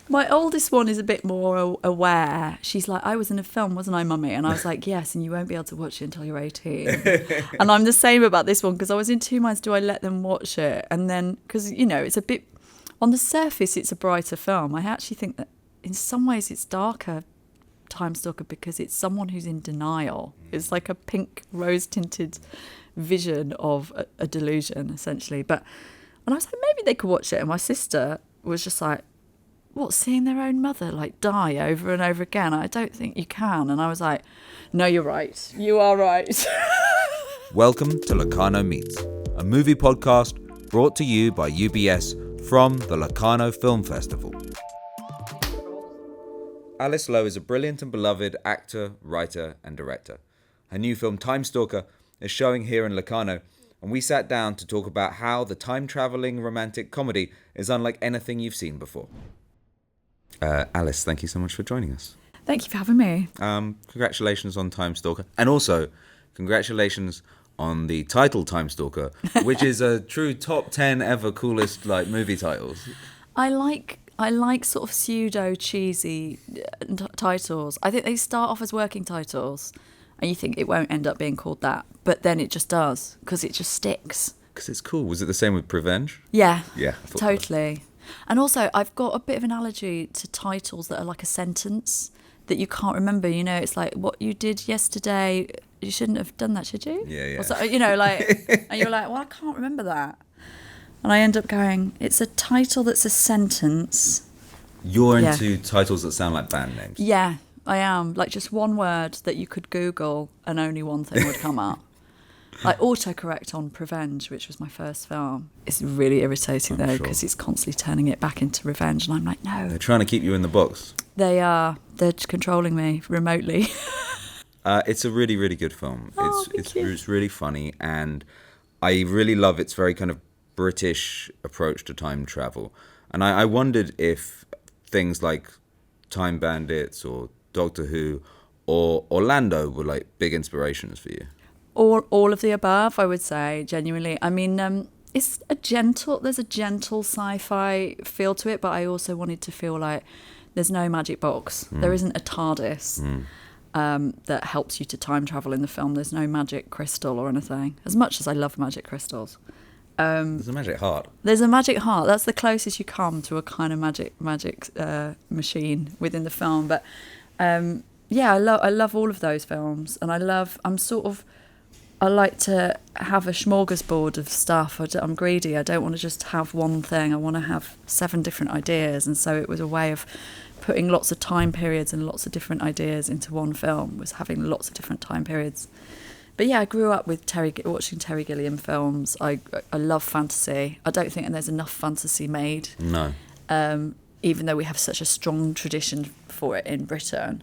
My oldest one is a bit more aware. She's like, I was in a film, wasn't I, Mummy? And I was like, yes, and you won't be able to watch it until you're 18. And I'm the same about this one, because I was in two minds, do I let them watch it? And then, because, it's a bit, on the surface, it's a brighter film. I actually think that in some ways it's darker, Timestalker, because it's someone who's in denial. It's like a pink rose-tinted vision of a delusion, essentially. And I was like, maybe they could watch it. And my sister was just like, what, seeing their own mother like die over and over again? I don't think you can. And I was like, no, you're right. You are right. Welcome to Locarno Meets, a movie podcast brought to you by UBS from the Locarno Film Festival. Alice Lowe is a brilliant and beloved actor, writer and director. Her new film Timestalker is showing here in Locarno, and we sat down to talk about how the time-travelling romantic comedy is unlike anything you've seen before. Alice, thank you so much for joining us. Thank you for having me. Congratulations on Timestalker, and also congratulations on the title Timestalker, which is a true top 10 ever coolest movie titles. I like sort of pseudo cheesy titles. I think they start off as working titles, and you think it won't end up being called that, but then it just does, because it just sticks. Because it's cool. Was it the same with Prevenge? Yeah. Yeah. Totally. And also, I've got a bit of an allergy to titles that are like a sentence that you can't remember. It's like, what you did yesterday, you shouldn't have done that, should you? Yeah. Or so, and you're like, well, I can't remember that. And I end up going, it's a title that's a sentence. You're into titles that sound like band names. Yeah, I am. Like just one word that you could Google and only one thing would come up. Like autocorrect on Prevenge, which was my first film. It's really irritating though, because it's constantly turning it back into Revenge. And I'm like, no. They're trying to keep you in the box. They are. They're controlling me remotely. It's a really, really good film. It's really funny. And I really love its very kind of British approach to time travel. And I wondered if things like Time Bandits or Doctor Who or Orlando were like big inspirations for you. All of the above, I would say, genuinely. I mean, there's a gentle sci-fi feel to it, but I also wanted to feel like there's no magic box. There isn't a TARDIS that helps you to time travel in the film. There's no magic crystal or anything, as much as I love magic crystals. There's a magic heart. There's a magic heart. That's the closest you come to a kind of magic machine within the film. But I love all of those films, and I like to have a smorgasbord of stuff. I'm greedy. I don't want to just have one thing. I want to have 7 different ideas, and so it was a way of putting lots of time periods and lots of different ideas into one film. Was having lots of different time periods. But yeah, I grew up with watching Terry Gilliam films. I love fantasy. I don't think there's enough fantasy made. No. Even though we have such a strong tradition for it in Britain.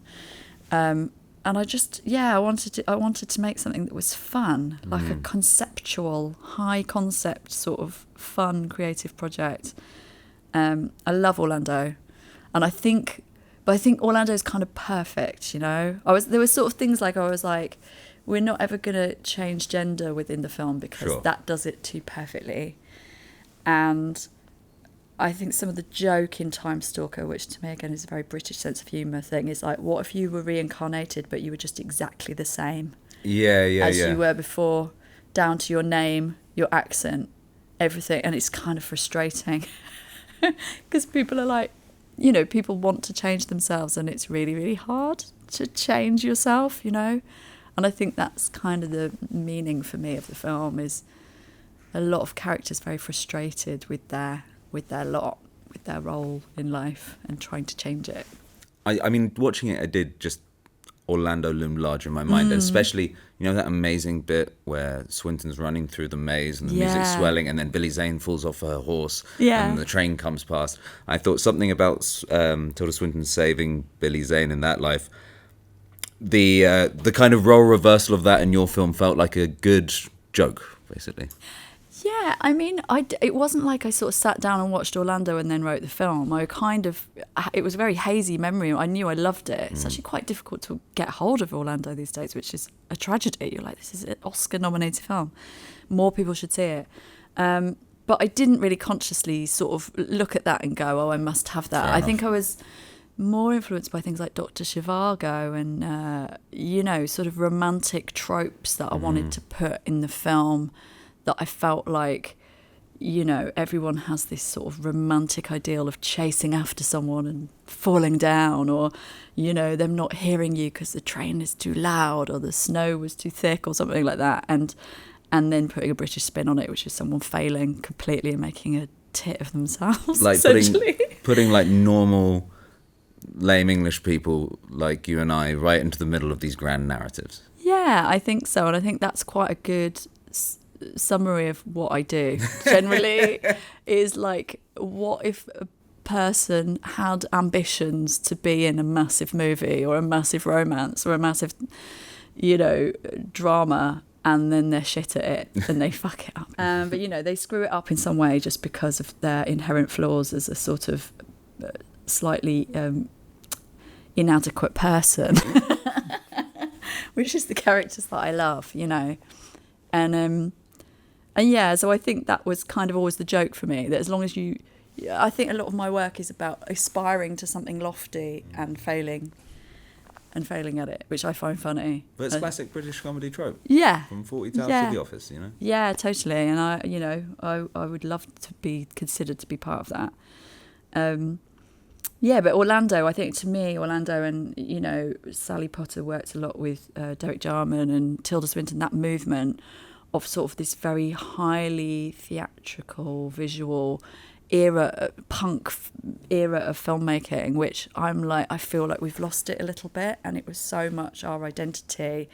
And I wanted to make something that was fun, like a conceptual, high concept sort of fun, creative project. I love Orlando, and I think Orlando's kind of perfect. There were sort of things like I was like, we're not ever going to change gender within the film because that does it too perfectly. And I think some of the joke in Timestalker, which to me again is a very British sense of humour thing, is like, what if you were reincarnated but you were just exactly the same as you were before, down to your name, your accent, everything. And it's kind of frustrating because people are like, people want to change themselves, and it's really, really hard to change yourself, And I think that's kind of the meaning for me of the film, is a lot of characters very frustrated with their lot, with their role in life, and trying to change it. I mean, watching it, I did just Orlando loomed large in my mind, especially, that amazing bit where Swinton's running through the maze and the music's swelling, and then Billy Zane falls off her horse and the train comes past. I thought something about Tilda Swinton saving Billy Zane in that life. The kind of role reversal of that in your film felt like a good joke, basically. Yeah, I mean, it wasn't like I sort of sat down and watched Orlando and then wrote the film. It was a very hazy memory. I knew I loved it. It's actually quite difficult to get hold of Orlando these days, which is a tragedy. You're like, this is an Oscar-nominated film. More people should see it. but I didn't really consciously sort of look at that and go, oh, I must have that. Fair I think enough. I was more influenced by things like Dr. Zhivago and, sort of romantic tropes that I wanted to put in the film, that I felt like, everyone has this sort of romantic ideal of chasing after someone and falling down, or, them not hearing you because the train is too loud or the snow was too thick or something like that. And then putting a British spin on it, which is someone failing completely and making a tit of themselves, Like essentially. putting like normal, lame English people like you and I right into the middle of these grand narratives. Yeah, I think so. And I think that's quite a good summary of what I do generally. Is like, what if a person had ambitions to be in a massive movie or a massive romance or a massive, drama, and then they're shit at it and they fuck it up. But, they screw it up in some way just because of their inherent flaws as a sort of slightly inadequate person, which is the characters that I love, And yeah, so I think that was kind of always the joke for me, that as long as I think a lot of my work is about aspiring to something lofty and failing at it, which I find funny. But it's classic British comedy trope. Yeah. From 40 Towers to The Office, Yeah, totally. And I would love to be considered to be part of that. But Orlando, I think to me, and, Sally Potter worked a lot with Derek Jarman and Tilda Swinton, that movement of sort of this very highly theatrical, visual punk era of filmmaking, which I feel like we've lost it a little bit, and it was so much our identity,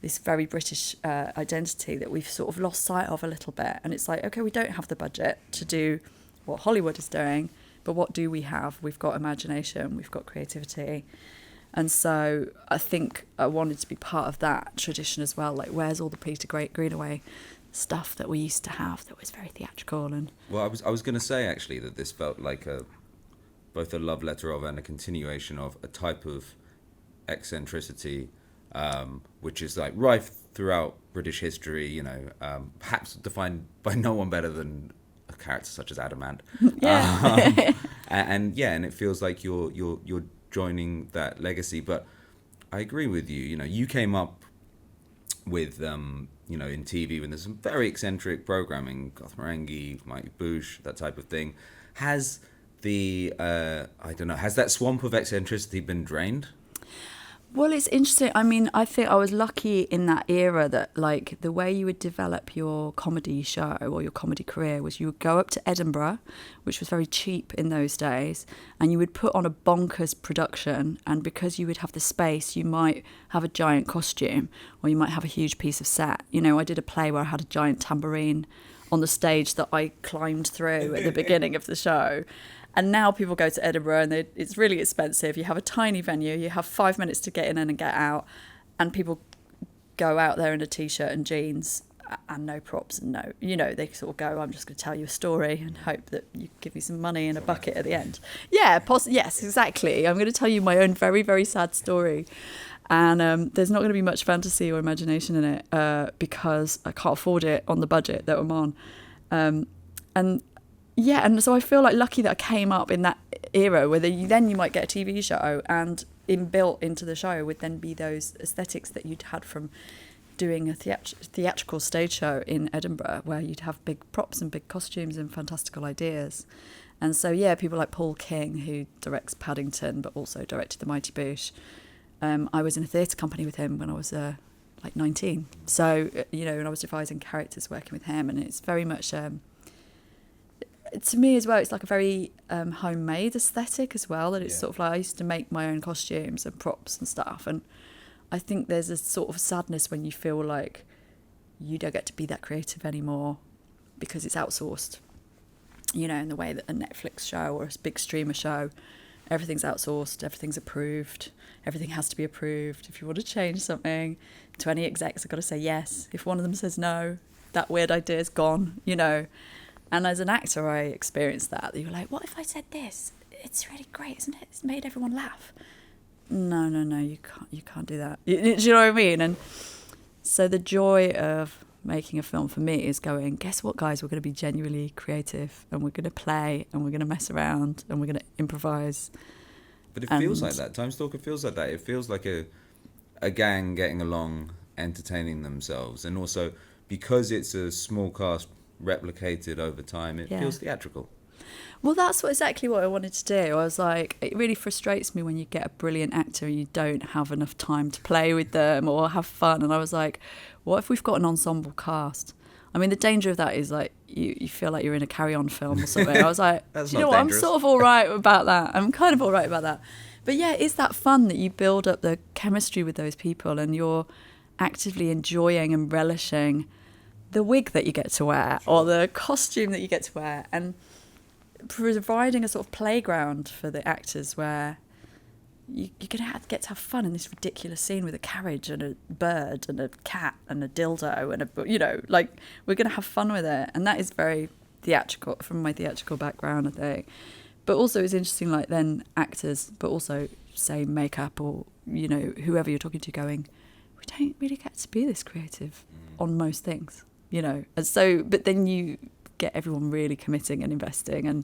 this very British identity, that we've sort of lost sight of a little bit. And it's like, okay, we don't have the budget to do what Hollywood is doing, but what do we have? We've got imagination, we've got creativity. And so I think I wanted to be part of that tradition as well. Like, where's all the Peter Greenaway stuff that we used to have that was very theatrical? And well, I was going to say actually that this felt like both a love letter of and a continuation of a type of eccentricity, which is like rife throughout British history. Perhaps defined by no one better than a character such as Adamant. yeah, and it feels like you're joining that legacy. But I agree with you. You came up with in TV when there's some very eccentric programming, Garth Marenghi, Mikey Boosh, that type of thing. Has has that swamp of eccentricity been drained? Well, it's interesting. I mean, I think I was lucky in that era that, like, the way you would develop your comedy show or your comedy career was you would go up to Edinburgh, which was very cheap in those days, and you would put on a bonkers production. And because you would have the space, you might have a giant costume or you might have a huge piece of set. I did a play where I had a giant tambourine on the stage that I climbed through at the beginning of the show. And now people go to Edinburgh and it's really expensive. You have a tiny venue, you have 5 minutes to get in and get out, and people go out there in a T-shirt and jeans and no props and they sort of go, I'm just going to tell you a story and hope that you give me some money and a bucket at the end. Yeah, yes, exactly. I'm going to tell you my own very, very sad story. And there's not going to be much fantasy or imagination in it because I can't afford it on the budget that I'm on. And so I feel like lucky that I came up in that era where then you might get a TV show, and inbuilt into the show would then be those aesthetics that you'd had from doing a theatrical stage show in Edinburgh, where you'd have big props and big costumes and fantastical ideas. And so, people like Paul King, who directs Paddington but also directed The Mighty Boosh. I was in a theatre company with him when I was 19. So, and I was devising characters working with him, and it's very much... to me as well, it's like a very homemade aesthetic as well, that it's sort of like I used to make my own costumes and props and stuff, and I think there's a sort of sadness when you feel like you don't get to be that creative anymore because it's outsourced, in the way that a Netflix show or a big streamer show, everything's outsourced, everything's approved, everything has to be approved. If you want to change something, 20 execs have got to say yes. If one of them says no, that weird idea is gone, And as an actor, I experienced that. You were like, what if I said this? It's really great, isn't it? It's made everyone laugh. No, you can't do that. Do you know what I mean? And so the joy of making a film for me is going, guess what, guys, we're going to be genuinely creative, and we're going to play, and we're going to mess around, and we're going to improvise. But it feels like that. Timestalker feels like that. It feels like a gang getting along, entertaining themselves, and also because it's a small cast replicated over time, it feels theatrical. Well, that's exactly what I wanted to do. I was like, it really frustrates me when you get a brilliant actor and you don't have enough time to play with them or have fun. And I was like, what if we've got an ensemble cast? I mean, the danger of that is like you feel like you're in a Carry On film or something. I was like, you know what? I'm sort of all right about that. I'm kind of all right about that. But yeah, it's that fun that you build up the chemistry with those people and you're actively enjoying and relishing the wig that you get to wear or the costume that you get to wear, and providing a sort of playground for the actors where you're going to get to have fun in this ridiculous scene with a carriage and a bird and a cat and a dildo and we're going to have fun with it. And that is very theatrical from my theatrical background, I think. But also it's interesting, like, then actors, but also say makeup or, whoever you're talking to going, we don't really get to be this creative on most things, and so, but then you get everyone really committing and investing and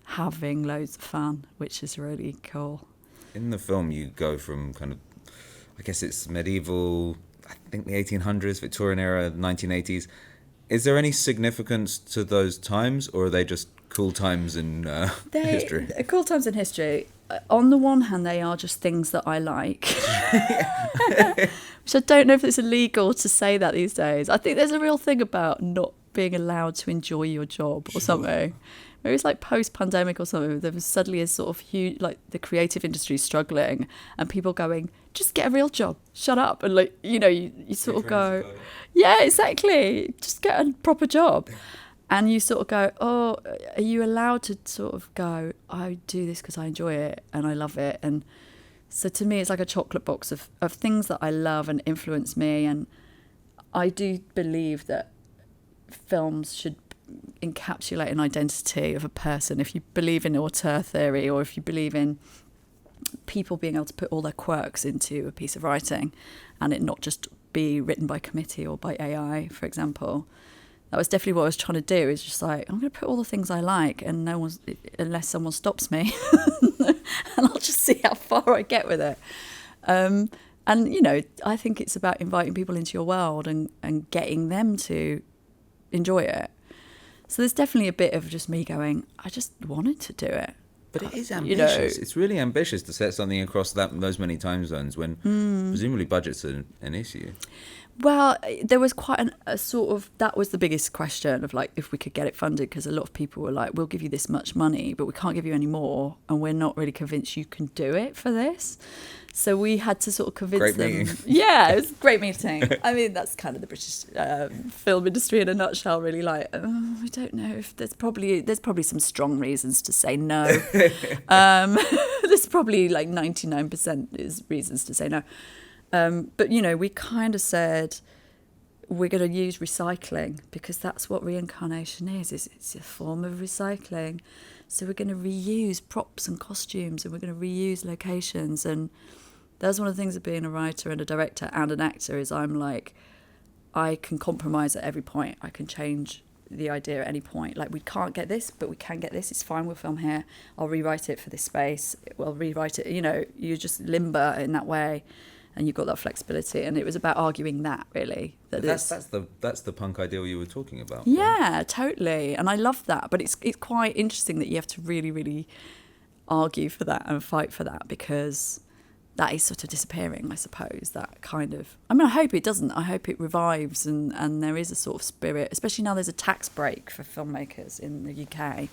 having loads of fun, which is really cool. In the film, you go from kind of, I guess it's medieval, I think the 1800s, Victorian era, 1980s. Is there any significance to those times, or are they just cool times in history? Cool times in history. On the one hand, they are just things that I like. Which I don't know if it's illegal to say that these days. I think there's a real thing about not being allowed to enjoy your job or something. Maybe it's like post-pandemic or something. There was suddenly a sort of huge, like, the creative industry struggling and people going, just get a real job, shut up. And like, you sort of go, yeah, exactly. Just get a proper job. And you sort of go, oh, are you allowed to sort of go, I do this because I enjoy it and I love it. And so to me, it's like a chocolate box of things that I love and influence me. And I do believe that films should encapsulate an identity of a person. If you believe in auteur theory, or if you believe in people being able to put all their quirks into a piece of writing and it not just be written by committee or by AI, for example, that was definitely what I was trying to do, is just like, I'm going to put all the things I like and unless someone stops me and I'll just see how far I get with it. And I think it's about inviting people into your world and getting them to enjoy it. So there's definitely a bit of just me going, I just wanted to do it. But it is ambitious. It's really ambitious to set something across those many time zones when presumably budget's an issue. Well, there was quite a sort of, that was the biggest question of like, if we could get it funded, because a lot of people were like, we'll give you this much money, but we can't give you any more, and we're not really convinced you can do it for this. So we had to sort of convince them. Meeting. Yeah, it was a great meeting. I mean, that's kind of the British film industry in a nutshell, really. Like, we don't know if there's probably some strong reasons to say no. There's probably like 99% is reasons to say no. But, we kind of said we're going to use recycling because that's what reincarnation is. It's a form of recycling. So we're going to reuse props and costumes and we're going to reuse locations. And that's one of the things of being a writer and a director and an actor is I'm like, I can compromise at every point. I can change the idea at any point. Like, we can't get this, but we can get this. It's fine, we'll film here. I'll rewrite it for this space. We'll rewrite it. You just limber in that way. And you've got that flexibility, and it was about arguing that, really. That's the punk ideal you were talking about. Yeah, right? Totally, and I love that. But it's quite interesting that you have to really, really argue for that and fight for that, because that is sort of disappearing, I suppose. That kind of, I mean, I hope it doesn't. I hope it revives, and there is a sort of spirit, especially now there's a tax break for filmmakers in the UK,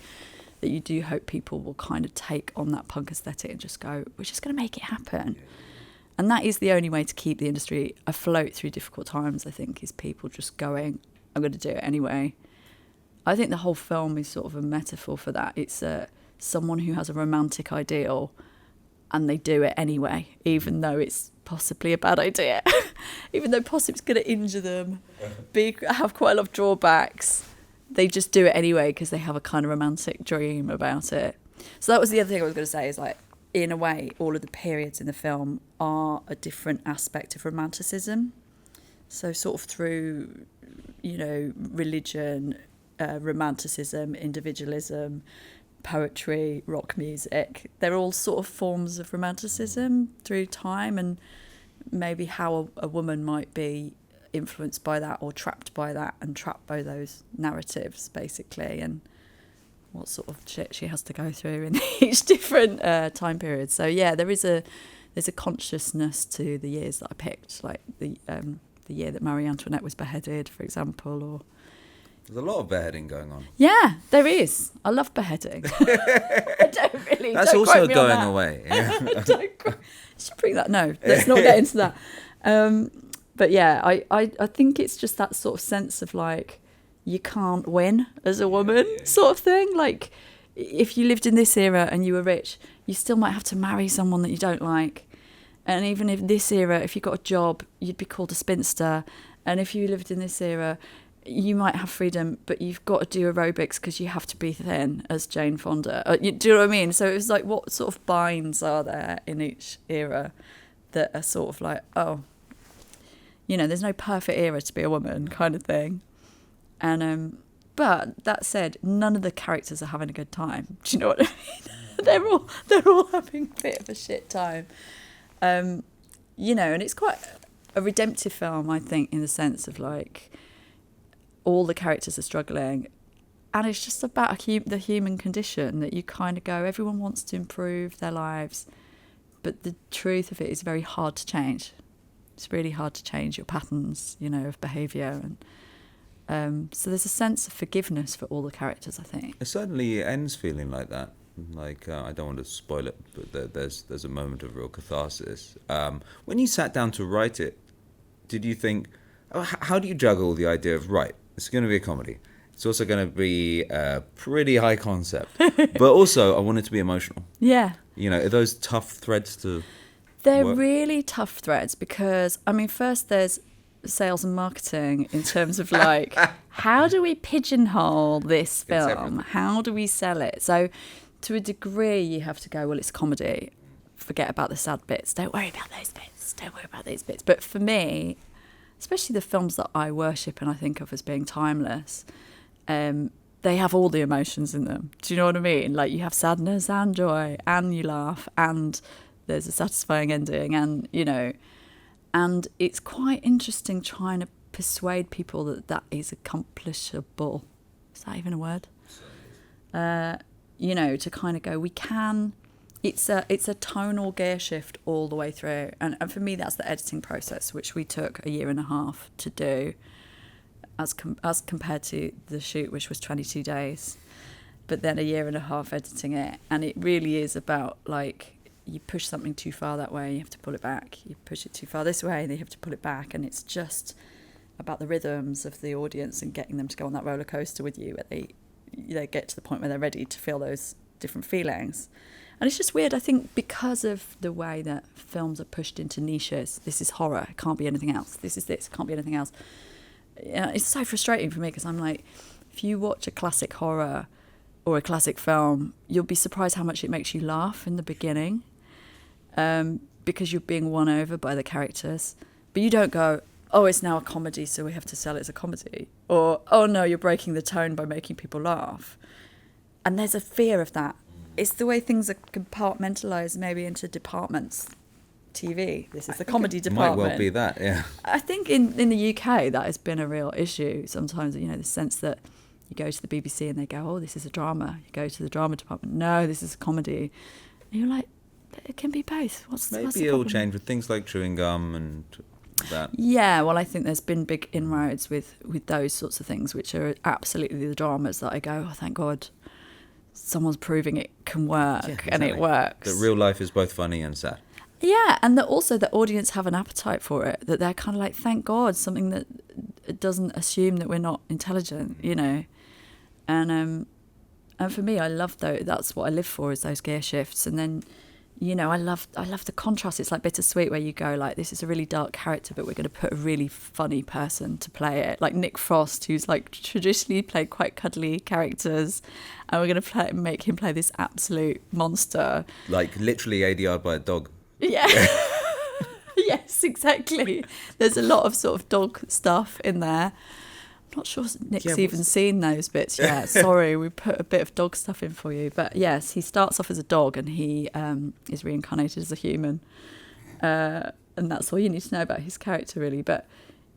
that you do hope people will kind of take on that punk aesthetic and just go, we're just going to make it happen. Yeah. And that is the only way to keep the industry afloat through difficult times, I think, is people just going, I'm going to do it anyway. I think the whole film is sort of a metaphor for that. It's someone who has a romantic ideal and they do it anyway, even though it's possibly a bad idea, even though possibly it's going to injure them, have quite a lot of drawbacks. They just do it anyway because they have a kind of romantic dream about it. So that was the other thing I was going to say is, like, in a way, all of the periods in the film are a different aspect of romanticism. So sort of through religion, romanticism, individualism, poetry, rock music. They're all sort of forms of romanticism through time, and maybe how a woman might be influenced by that or trapped by that and trapped by those narratives, basically, and what sort of shit she has to go through in each different time period. So yeah, there's a consciousness to the years that I picked, like the year that Marie Antoinette was beheaded, for example, or there's a lot of beheading going on. Yeah, there is. I love beheading. I don't really. That's don't also quote me on going that. away. Yeah. Should bring that. No, let's not get into that. But yeah, I think it's just that sort of sense of like you can't win as a woman, sort of thing. Like if you lived in this era and you were rich, you still might have to marry someone that you don't like. And even if this era, if you got a job, you'd be called a spinster. And if you lived in this era, you might have freedom, but you've got to do aerobics because you have to be thin, as Jane Fonda. Do you know what I mean? So it was like, what sort of binds are there in each era that are sort of like, oh, there's no perfect era to be a woman, kind of thing. And but that said, none of the characters are having a good time. Do you know what I mean? they're all having a bit of a shit time. And it's quite a redemptive film, I think, in the sense of like, all the characters are struggling, and it's just about the human condition, that you kind of go, everyone wants to improve their lives, but the truth of it is very hard to change. It's really hard to change your patterns, of behaviour, and so there's a sense of forgiveness for all the characters, I think. It certainly ends feeling like that. Like I don't want to spoil it, but there's a moment of real catharsis. When you sat down to write it, did you think, how do you juggle the idea of, right, it's going to be a comedy, it's also going to be a pretty high concept, but also I want it to be emotional? Yeah. Are those tough threads to They're work? really tough threads because, first there's sales and marketing in terms of like, how do we pigeonhole this film? How do we sell it? So to a degree you have to go, well, it's comedy. Forget about the sad bits. Don't worry about those bits. Don't worry about these bits. But for me, especially the films that I worship and I think of as being timeless, they have all the emotions in them. Do you know what I mean? Like, you have sadness and joy, and you laugh, and there's a satisfying ending, and, and it's quite interesting trying to persuade people that is accomplishable. Is that even a word? To kind of go, we can... It's a tonal gear shift all the way through, and for me that's the editing process, which we took a year and a half to do, as compared to the shoot, which was 22 days, but then a year and a half editing it. And it really is about, like, you push something too far that way, you have to pull it back. You push it too far this way, and you have to pull it back. And it's just about the rhythms of the audience and getting them to go on that roller coaster with you. They get to the point where they're ready to feel those different feelings. And it's just weird, I think, because of the way that films are pushed into niches. This is horror, it can't be anything else. This is this, it can't be anything else. It's so frustrating for me, because I'm like, if you watch a classic horror or a classic film, you'll be surprised how much it makes you laugh in the beginning, because you're being won over by the characters. But you don't go, oh, it's now a comedy, so we have to sell it as a comedy. Or, oh no, you're breaking the tone by making people laugh. And there's a fear of that. It's the way things are compartmentalised maybe into departments. TV, this is the comedy department. Might well be that, yeah. I think in the UK that has been a real issue sometimes, the sense that you go to the BBC and they go, oh, this is a drama. You go to the drama department, no, this is a comedy. And you're like, it can be both. What's the Maybe problem? it'll change with things like chewing gum and that. Yeah, well, I think there's been big inroads with those sorts of things, which are absolutely the dramas that I go, oh, thank God, someone's proving it can work, exactly. And it works. That real life is both funny and sad. Yeah, and that also the audience have an appetite for it, that they're kind of like, thank God, something that doesn't assume that we're not intelligent, And for me, I love that's what I live for, is those gear shifts. And then, I love the contrast. It's like Bittersweet, where you go like, this is a really dark character, but we're going to put a really funny person to play it, like Nick Frost, who's like traditionally played quite cuddly characters, and we're going to make him play this absolute monster, like literally ADR'd by a dog. Yeah. Yes, exactly. There's a lot of sort of dog stuff in there. not sure Nick's even seen those bits yet. Sorry, we put a bit of dog stuff in for you. But yes, he starts off as a dog and he is reincarnated as a human. And that's all you need to know about his character, really. But,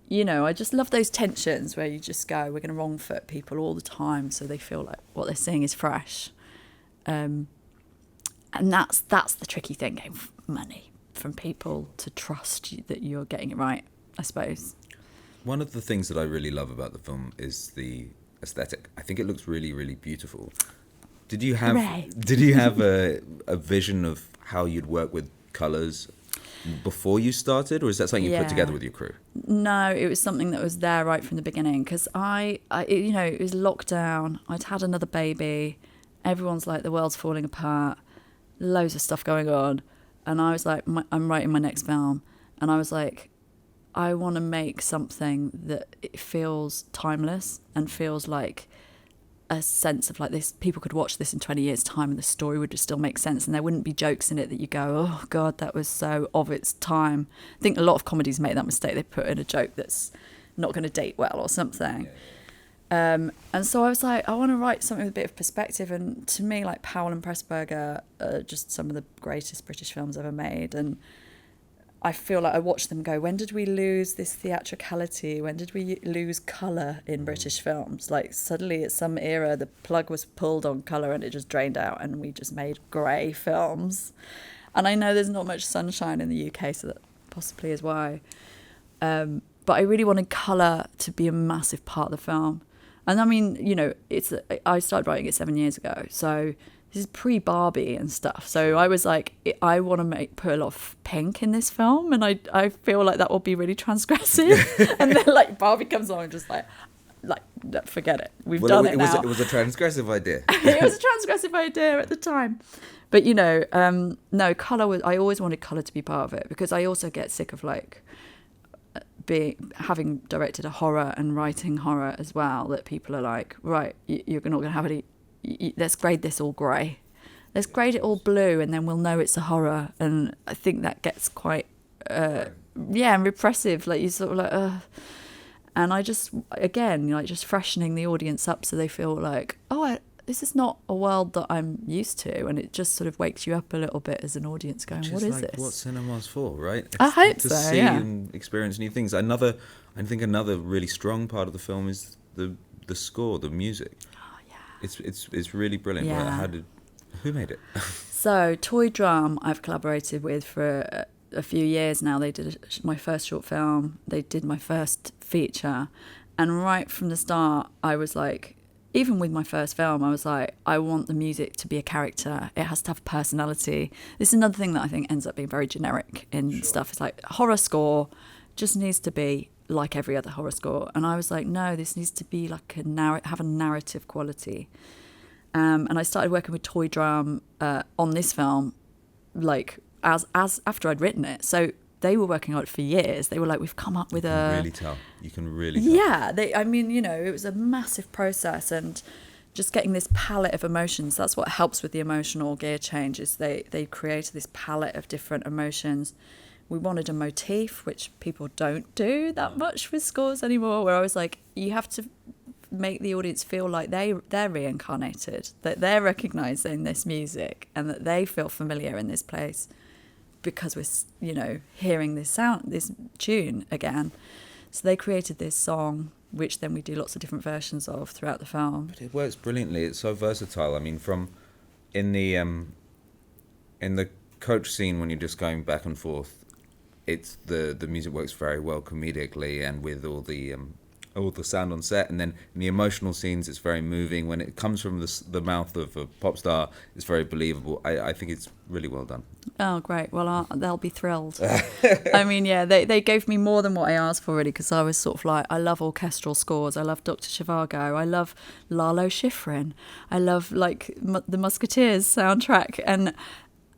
you know, I just love those tensions where you just go, we're going to wrong foot people all the time so they feel like what they're seeing is fresh. And that's the tricky thing, getting money from people to trust that you're getting it right, I suppose. One of the things that I really love about the film is the aesthetic. I think it looks really, really beautiful. Did you have a vision of how you'd work with colours before you started, or is that something you put together with your crew? No, it was something that was there right from the beginning, because I you know, it was lockdown. I'd had another baby. Everyone's like, the world's falling apart. Loads of stuff going on. And I was like, I'm writing my next film. And I was like, I want to make something that it feels timeless and feels like a sense of like this. People could watch this in 20 years' time and the story would just still make sense, and there wouldn't be jokes in it that you go, oh God, that was so of its time. I think a lot of comedies make that mistake. They put in a joke that's not going to date well or something. And so I was like, I want to write something with a bit of perspective. And to me, like Powell and Pressburger are just some of the greatest British films ever made. And I feel like I watch them go, when did we lose this theatricality? When did we lose colour in British films? Like suddenly at some era, the plug was pulled on colour and it just drained out and we just made grey films. And I know there's not much sunshine in the UK, so that possibly is why. But I really wanted colour to be a massive part of the film. And I mean, you know, I started writing it 7 years ago, so this is pre-Barbie and stuff. So I was like, I want to put a lot of pink in this film, and I feel like that will be really transgressive. And then like Barbie comes on and just like forget it. We've done it now. It was a transgressive idea. It was a transgressive idea at the time. But, you know, no, colour I always wanted colour to be part of it, because I also get sick of like having directed a horror and writing horror as well, that people are like, right, you're not going to have any, let's grade this all grey, let's grade it all blue, and then we'll know it's a horror. And I think that gets quite and repressive, like you sort of like and I just, again, like just freshening the audience up so they feel like, this is not a world that I'm used to, and it just sort of wakes you up a little bit as an audience going, what is this? What cinema's for, right? I hope so, to see and experience new things. I think another really strong part of the film is the score, the music. Oh yeah. It's really brilliant. Yeah. Who made it? So Toy Drum I've collaborated with for a few years now. They did my first short film, they did my first feature, and right from the start I was like, even with my first film, I was like, I want the music to be a character. It has to have personality. This is another thing that I think ends up being very generic in stuff. It's like horror score just needs to be like every other horror score. And I was like, no, this needs to be like have a narrative quality. And I started working with Toy Drum on this film, like as after I'd written it. So they were working on it for years. They were like, we've come up with You can really tell. Yeah, I mean, you know, it was a massive process, and just getting this palette of emotions. That's what helps with the emotional gear change, is they created this palette of different emotions. We wanted a motif, which people don't do that much with scores anymore, where I was like, you have to make the audience feel like they're reincarnated, that they're recognising this music and that they feel familiar in this place, because we're, you know, hearing this sound, this tune again. So they created this song, which then we do lots of different versions of throughout the film. But it works brilliantly. It's so versatile. I mean, from in the coach scene when you're just going back and forth, it's the music works very well comedically and with all the sound on set, and then in the emotional scenes it's very moving. When it comes from the mouth of a pop star, it's very believable. I think it's really well done. Oh, great. Well, they'll be thrilled. I mean, yeah, they gave me more than what I asked for, really, because I was sort of like, I love orchestral scores. I love Dr. Zhivago. I love Lalo Schifrin. I love, like, the Musketeers soundtrack.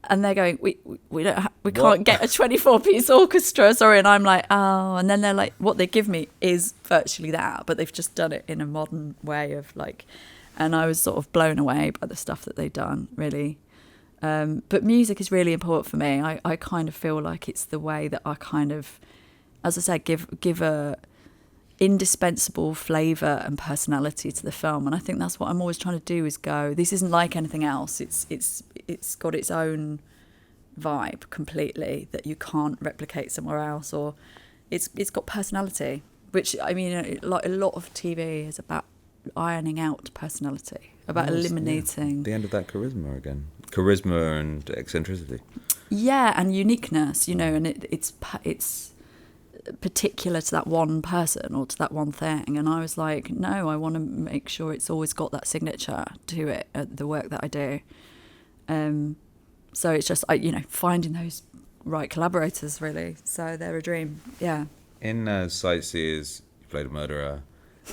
And they're going, we can't get a 24-piece orchestra, sorry. And I'm like, oh. And then they're like, what they give me is virtually that, but they've just done it in a modern way of like, and I was sort of blown away by the stuff that they've done, really. But music is really important for me. I kind of feel like it's the way that I kind of, as I said, give a indispensable flavour and personality to the film. And I think that's what I'm always trying to do, is go, this isn't like anything else. It's got its own vibe completely that you can't replicate somewhere else, or it's got personality, which, I mean, like a lot of TV is about ironing out personality, about eliminating the end of that charisma and eccentricity. Yeah, and uniqueness, you know, and it's particular to that one person or to that one thing. And I was like, no, I want to make sure it's always got that signature to it, the work that I do. So it's just, finding those right collaborators, really. So they're a dream, yeah. In Sightseers, you played a murderer.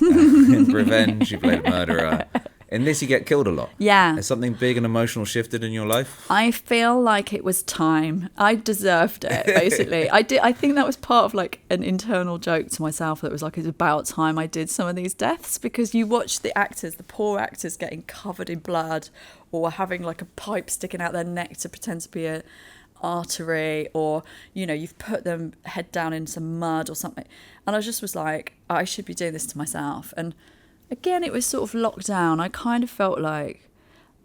In Prevenge, you played a murderer. In this, you get killed a lot. Yeah. Has something big and emotional shifted in your life? I feel like it was time. I deserved it, basically. I think that was part of like an internal joke to myself that was like, it's about time I did some of these deaths, because you watch the actors, the poor actors getting covered in blood, or having like a pipe sticking out their neck to pretend to be a artery, or, you know, you've put them head down in some mud or something. And I just was like, I should be doing this to myself. And again, it was sort of lockdown. I kind of felt like,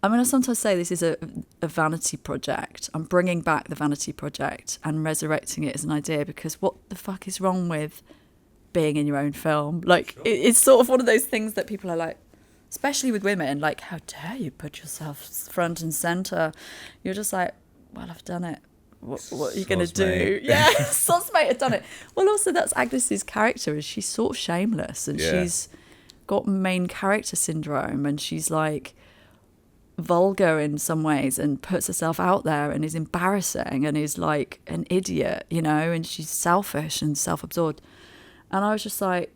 I mean, I sometimes say this is a vanity project. I'm bringing back the vanity project and resurrecting it as an idea, because what the fuck is wrong with being in your own film? Like, sure. It's sort of one of those things that people are like, especially with women, like, how dare you put yourself front and centre? You're just like, well, I've done it. What are you going to do? Mate. Yeah, Soz mate had done it. Well, also, that's Agnes's character, is she's sort of shameless, and she's got main character syndrome, and she's like vulgar in some ways and puts herself out there and is embarrassing and is like an idiot, you know, and she's selfish and self-absorbed. And I was just like,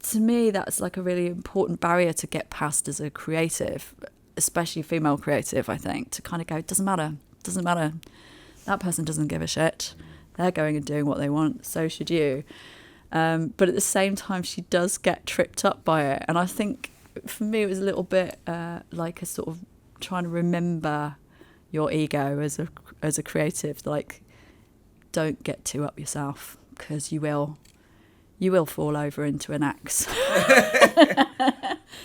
to me, that's like a really important barrier to get past as a creative, especially female creative, I think, to kind of go, it doesn't matter. That person doesn't give a shit. They're going and doing what they want. So should you. But at the same time, she does get tripped up by it. And I think for me, it was a little bit like a sort of trying to remember your ego as a creative. Like, don't get too up yourself, because you will fall over into an axe.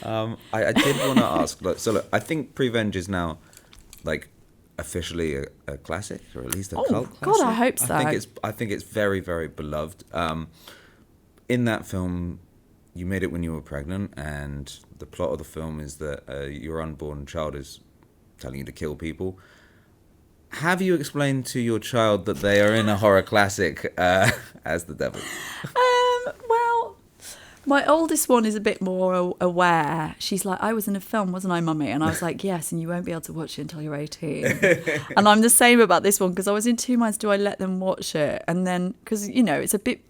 I did want to ask. Look, I think Prevenge is now like officially a classic, or at least a cult classic. God, I hope so. I think it's very, very beloved. In that film, you made it when you were pregnant, and the plot of the film is that your unborn child is telling you to kill people. Have you explained to your child that they are in a horror classic as the devil? Well, my oldest one is a bit more aware. She's like, I was in a film, wasn't I, Mummy? And I was like, yes, and you won't be able to watch it until you're 18. And I'm the same about this one, because I was in two minds, do I let them watch it? And then, because, you know, it's a bit,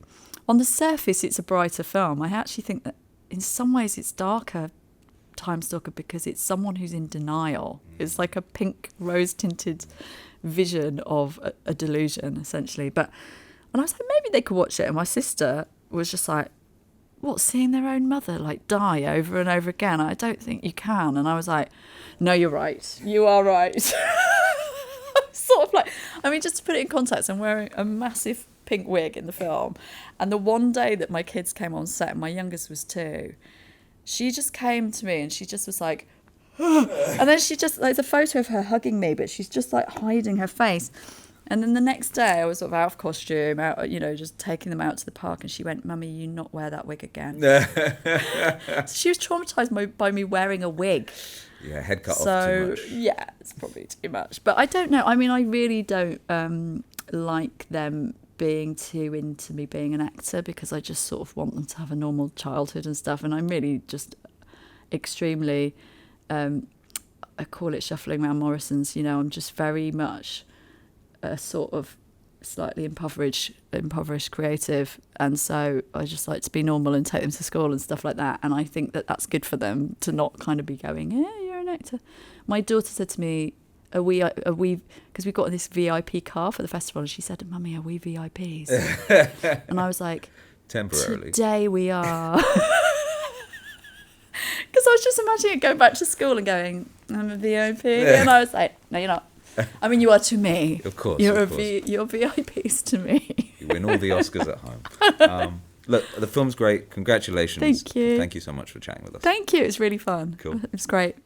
on the surface, it's a brighter film. I actually think that in some ways it's darker, Timestalker, because it's someone who's in denial. It's like a pink, rose-tinted vision of a delusion, essentially. And I was like, maybe they could watch it. And my sister was just like, what, seeing their own mother like die over and over again? I don't think you can. And I was like, no, you're right. You are right. Sort of like, I mean, just to put it in context, I'm wearing a massive pink wig in the film. And the one day that my kids came on set, and my youngest was 2, she just came to me and she just was like, and then she just, there's a photo of her hugging me, but she's just like hiding her face. And then the next day I was sort of out of costume, out, you know, just taking them out to the park, and she went, Mummy, you not wear that wig again. So she was traumatised by me wearing a wig. Yeah, head cut off too much. Yeah, it's probably too much. But I don't know. I mean, I really don't like them being too into me being an actor, because I just sort of want them to have a normal childhood and stuff. And I'm really just extremely, I call it shuffling around Morrison's, you know, I'm just very much a sort of slightly impoverished creative, and so I just like to be normal and take them to school and stuff like that. And I think that that's good for them to not kind of be going, yeah, you're an actor. My daughter said to me, are we because we got this VIP car for the festival, and she said, Mummy, are we VIPs? And I was like, temporarily, today we are. Because I was just imagining going back to school and going, I'm a VIP, and I was like, no, you're not. I mean, you are to me. Of course. You're VIPs to me. You win all the Oscars at home. Look, the film's great. Congratulations. Thank you. Thank you so much for chatting with us. Thank you. It was really fun. Cool. It was great.